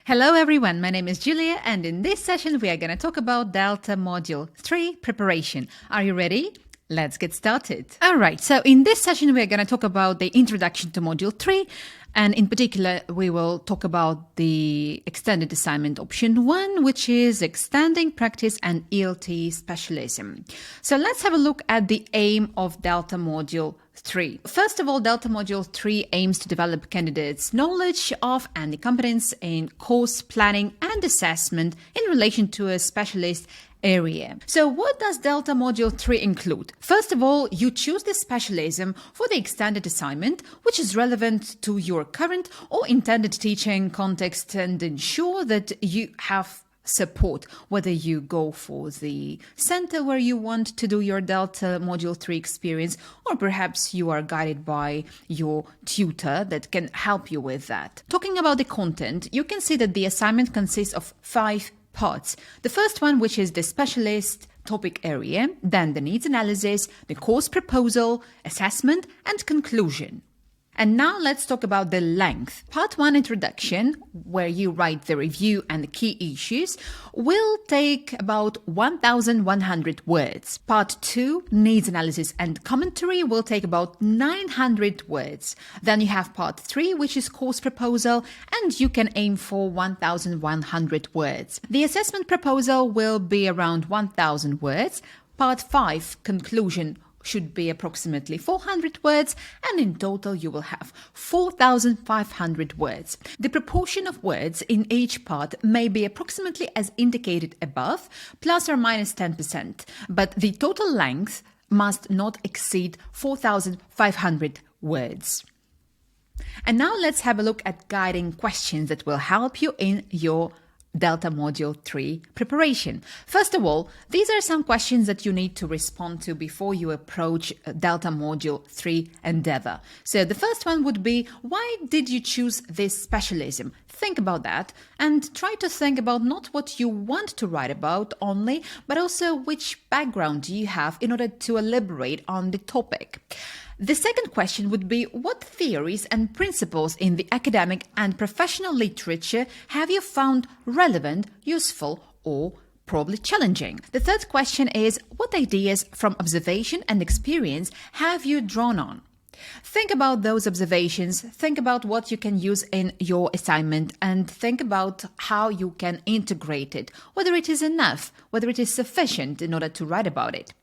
Hello everyone, my name is Julia and in this session we are going to talk about Delta Module 3 preparation. Are you ready? Let's get started. Alright, so in this session we are going to talk about the introduction to Module 3 and in particular we will talk about the extended assignment option 1, which is extending practice and ELT specialism. So let's have a look at the aim of Delta Module 3. First of all, Delta Module 3 aims to develop candidates' knowledge of and the competence in course planning and assessment in relation to a specialist area. So what does Delta Module 3 include? First of all, you choose the specialism for the extended assignment, which is relevant to your current or intended teaching context and ensure that you have support, whether you go for the center where you want to do your Delta Module 3 experience, or perhaps you are guided by your tutor that can help you with that. Talking about the content, you can see that the assignment consists of 5 parts. The first one, which is the specialist topic area, then the needs analysis, the course proposal, assessment, and conclusion. And now let's talk about the length. Part 1, introduction, where you write the review and the key issues, will take about 1,100 words. Part 2, needs analysis and commentary, will take about 900 words. Then you have Part 3, which is course proposal, and you can aim for 1,100 words. The assessment proposal will be around 1,000 words. Part 5, conclusion, should be approximately 400 words, and in total you will have 4,500 words. The proportion of words in each part may be approximately as indicated above, plus or minus 10%, but the total length must not exceed 4,500 words. And now let's have a look at guiding questions that will help you in your Delta Module 3 preparation. First of all, these are some questions that you need to respond to before you approach Delta Module 3 endeavor. So the first one would be, why did you choose this specialism? Think about that and try to think about not what you want to write about only, but also which background do you have in order to elaborate on the topic. The second question would be, what theories and principles in the academic and professional literature have you found relevant, useful, or probably challenging? The third question is, what ideas from observation and experience have you drawn on? Think about those observations, think about what you can use in your assignment, and think about how you can integrate it, whether it is enough, whether it is sufficient in order to write about it.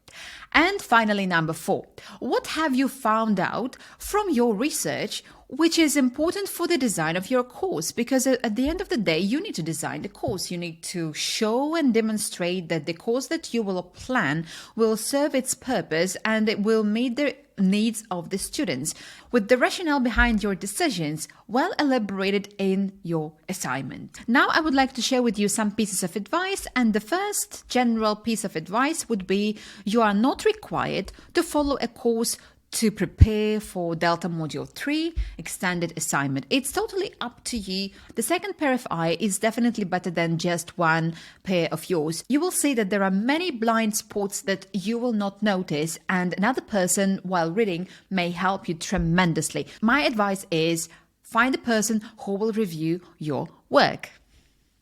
And finally, number 4, what have you found out from your research which is important for the design of your course? Because at the end of the day, you need to design the course. You need to show and demonstrate that the course that you will plan will serve its purpose and it will meet the needs of the students, with the rationale behind your decisions well elaborated in your assignment. Now I would like to share with you some pieces of advice, and the first general piece of advice would be, you are not required to follow a course to prepare for Delta Module 3 extended assignment. It's totally up to you. The second pair of eye is definitely better than just one pair of yours. You will see that there are many blind spots that you will not notice, and another person while reading may help you tremendously. My advice is, find a person who will review your work.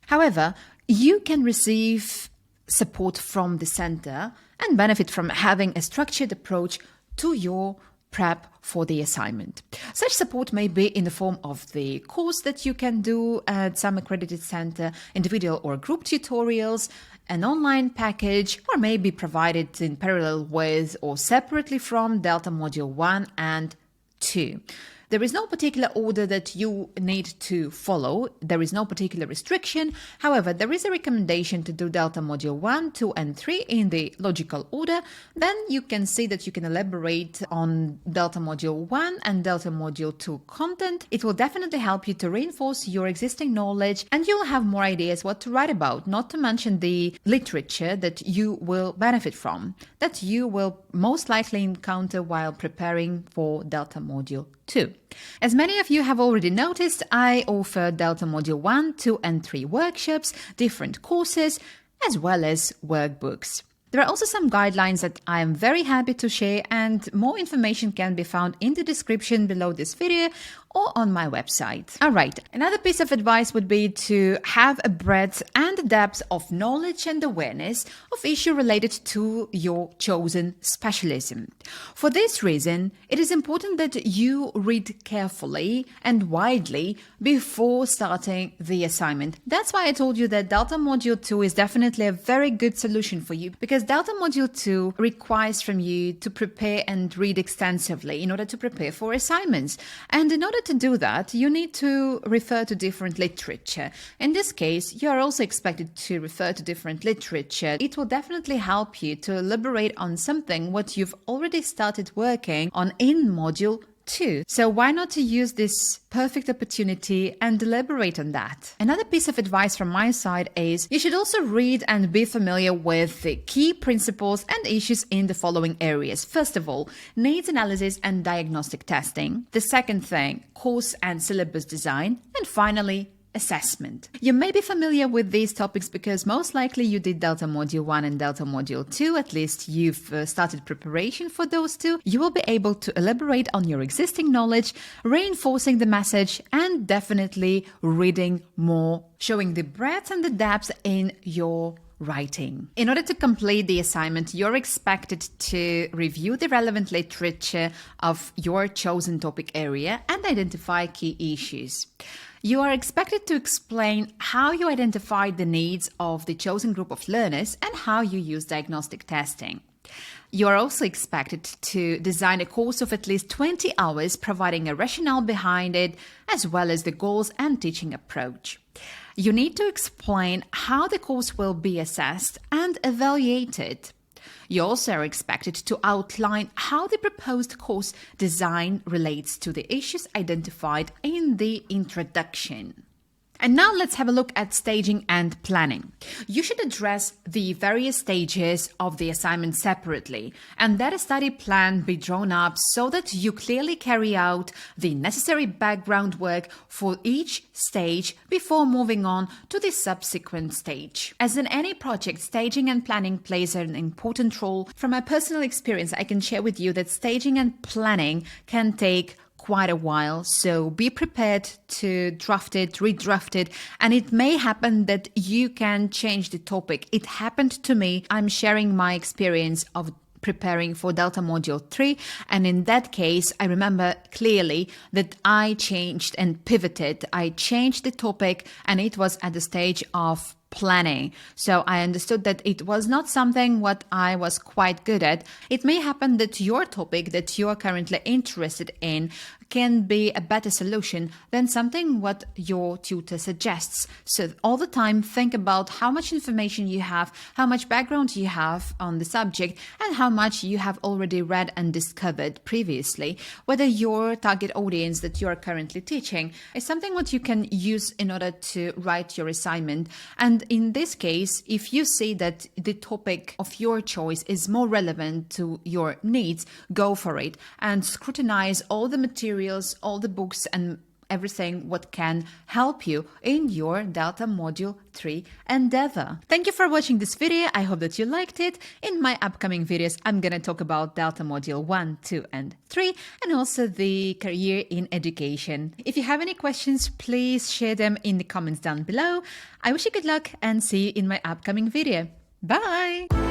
However, you can receive support from the center and benefit from having a structured approach to your prep for the assignment. Such support may be in the form of the course that you can do at some accredited center, individual or group tutorials, an online package, or may be provided in parallel with or separately from Delta Module 1 and 2. There is no particular order that you need to follow. There is no particular restriction. However, there is a recommendation to do Delta Module 1, 2, and 3 in the logical order. Then you can see that you can elaborate on Delta Module 1 and Delta Module 2 content. It will definitely help you to reinforce your existing knowledge, and you'll have more ideas what to write about, not to mention the literature that you will benefit from, that you will most likely encounter while preparing for Delta Module 2. As many of you have already noticed, I offer Delta Module 1, 2, and 3 workshops, different courses, as well as workbooks. There are also some guidelines that I am very happy to share, and more information can be found in the description below this video, or on my website. All right, another piece of advice would be to have a breadth and depth of knowledge and awareness of issue related to your chosen specialism. For this reason, it is important that you read carefully and widely before starting the assignment. That's why I told you that Delta Module 2 is definitely a very good solution for you, because Delta Module 2 requires from you to prepare and read extensively in order to prepare for assignments. And in order to do that, you need to refer to different literature. In this case, you are also expected to refer to different literature. It will definitely help you to elaborate on something what you've already started working on in Module 2. So why not to use this perfect opportunity and elaborate on that? Another piece of advice from my side is you should also read and be familiar with the key principles and issues in the following areas. First of all, needs analysis and diagnostic testing. The second thing, course and syllabus design. And finally, assessment. You may be familiar with these topics because most likely you did Delta Module 1 and Delta Module 2, at least you've started preparation for those two. You will be able to elaborate on your existing knowledge, reinforcing the message and definitely reading more, showing the breadth and the depth in your writing. In order to complete the assignment, you're expected to review the relevant literature of your chosen topic area and identify key issues. You are expected to explain how you identified the needs of the chosen group of learners and how you use diagnostic testing. You are also expected to design a course of at least 20 hours, providing a rationale behind it, as well as the goals and teaching approach. You need to explain how the course will be assessed and evaluated. You also are expected to outline how the proposed course design relates to the issues identified in the introduction. And now let's have a look at staging and planning. You should address the various stages of the assignment separately, and let a study plan be drawn up so that you clearly carry out the necessary background work for each stage before moving on to the subsequent stage. As in any project, staging and planning plays an important role. From my personal experience, I can share with you that staging and planning can take quite a while, so be prepared to draft it, redraft it, and it may happen that you can change the topic. It happened to me. I'm sharing my experience of preparing for Delta Module 3, and in that case, I remember clearly that I changed and pivoted. I changed the topic, and it was at the stage of planning. So I understood that it was not something what I was quite good at. It may happen that your topic that you are currently interested in can be a better solution than something what your tutor suggests. So all the time think about how much information you have, how much background you have on the subject, and how much you have already read and discovered previously. Whether your target audience that you are currently teaching is something what you can use in order to write your assignment. And in this case, if you see that the topic of your choice is more relevant to your needs, go for it and scrutinize all the materials, all the books and everything what can help you in your Delta Module 3 endeavor. Thank you for watching this video. I hope that you liked it. In my upcoming videos, I'm going to talk about Delta Module 1, 2, and 3, and also the career in education. If you have any questions, please share them in the comments down below. I wish you good luck and see you in my upcoming video. Bye!